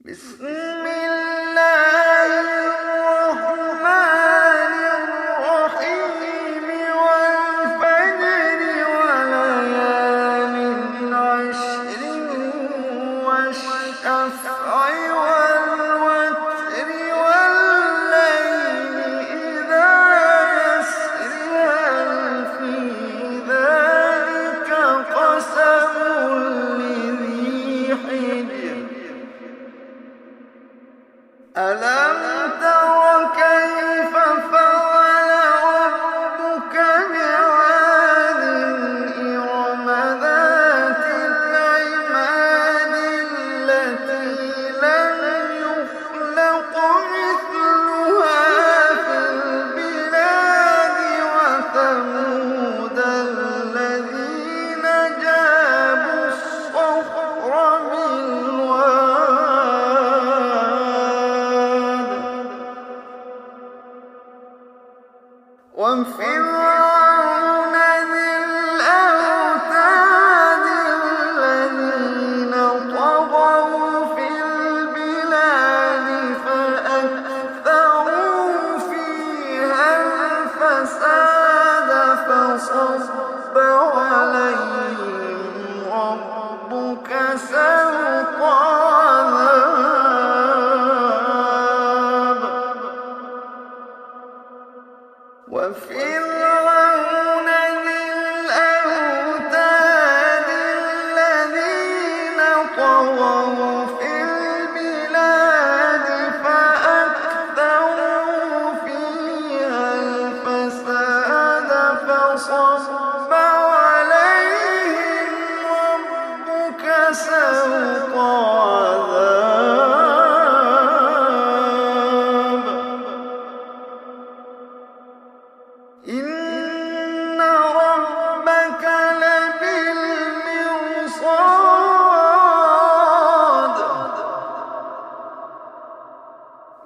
بسم الله الرحمن الرحيم والفجر وليال عشر والشفع والوتر والليل إذا يسر هل في ذلك قسم لذي حجر ألم تر كيف فعل ربك بعاد إرم ذات العماد التي لم يخلق مثلها في البلاد وثمود الذين جابوا الصخر بالواد وفرعون ذي الأوتاد الذين طغوا في البلاد فأكثروا فيها الفساد فصب عليهم ربك سوط عذاب وفرعون ذي الأوتاد الذين طغوا في البلاد فأكثروا فيها الفساد فصب عليهم ربك سوط عذاب إن ربك لبالمرصاد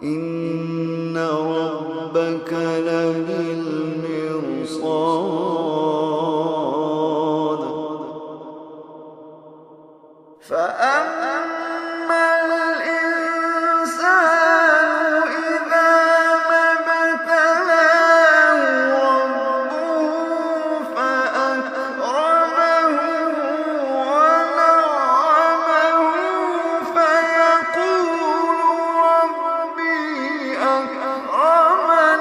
إن ربك لبالمرصاد فأما الإنسان إذا ما ابتلاه ربه فأكرمه ونعمه فيقول ربي أكرمن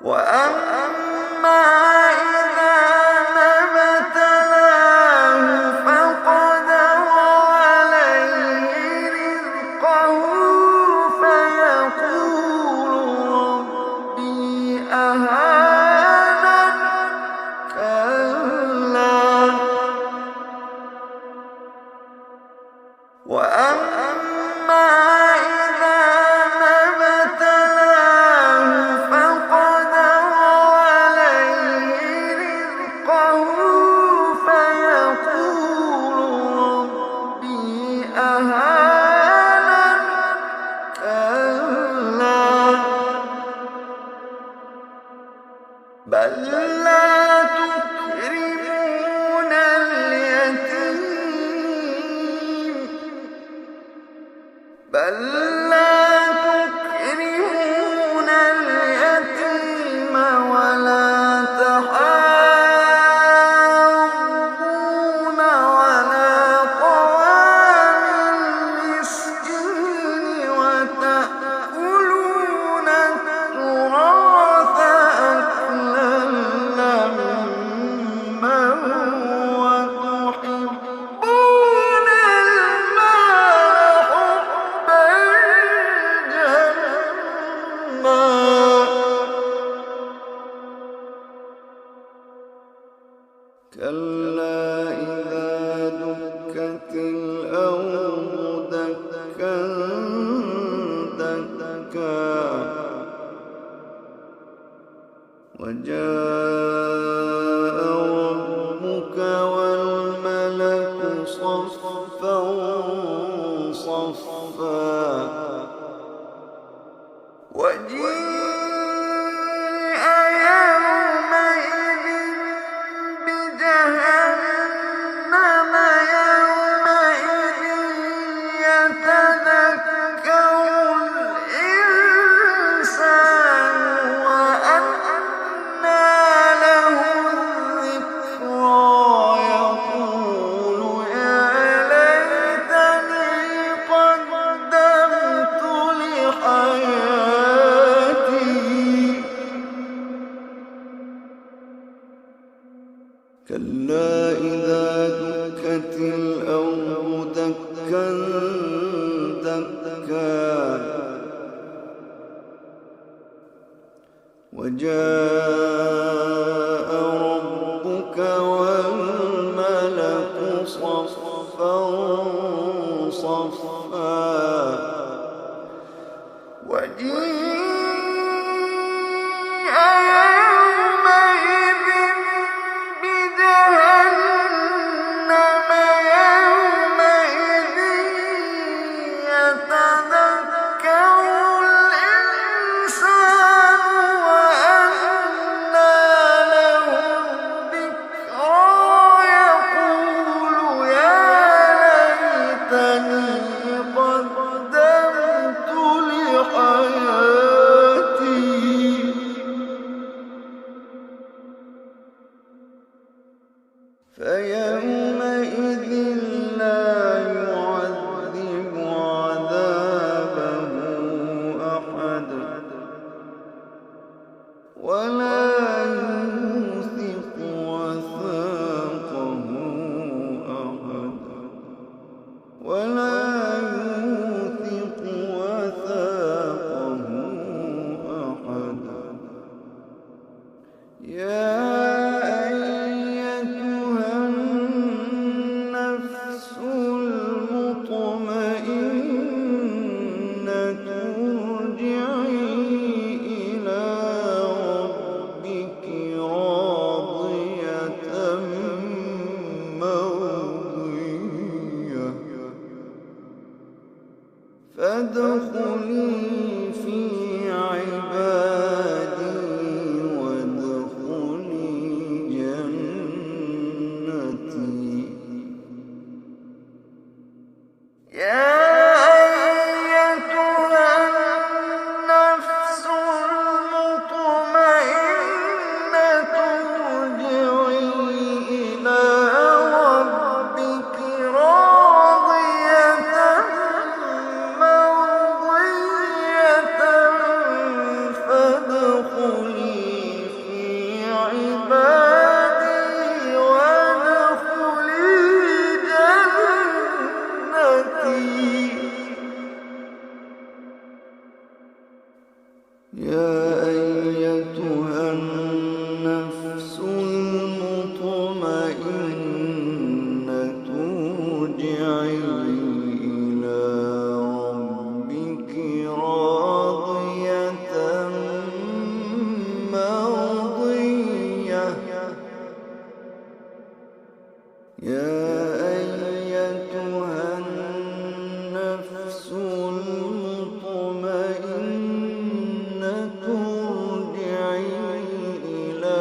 وأما إذا ما ابتلاه فقدر عليه رزقه فيقول ربي أهانن كلا وأما إذا ما ابتلاه فقدر عليه رزقه فيقول ربي أهانن كلا بل لا تكرمون اليتيم بل لا تكرمون اليتيم ولا تحاضون على طعام المسكين وتأكلون التراث أكلا لما وتحبون المال حبا جما كلا إذا دكت الأرض دكا دكا وجاء ربك والملك صفا صفا وجيء يومئذ بجهنم يومئذ وجاء ربك والملك صفا صفا وجيء يومئذ بجهنم يومئذ يتذكر الإنسان وأنى له الذكرى يقول يا ليتني قدمت لحياتي فيومئذ لا يعذب عذابه أحد ولا يوثق وثاقه أحد ولا يوثق وثاقه أحد يا أيتها النفس المطمئنة ارجعي إلى ربك راضية مرضية فادخلي في عبادي وادخلي جنتي يا أيتها النفس المطمئنة ارجعي إلى ربك راضية مرضية فادخلي في عبادي وادخلي جنتي يا أيتها النفس المطمئنة ارجعي إلى ربك راضية مرضية يا أيتها النفس المطمئنة ارجعي إلى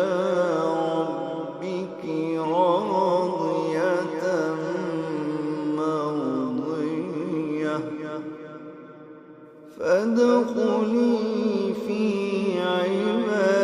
ربك راضية مرضية فادخلي في عبادي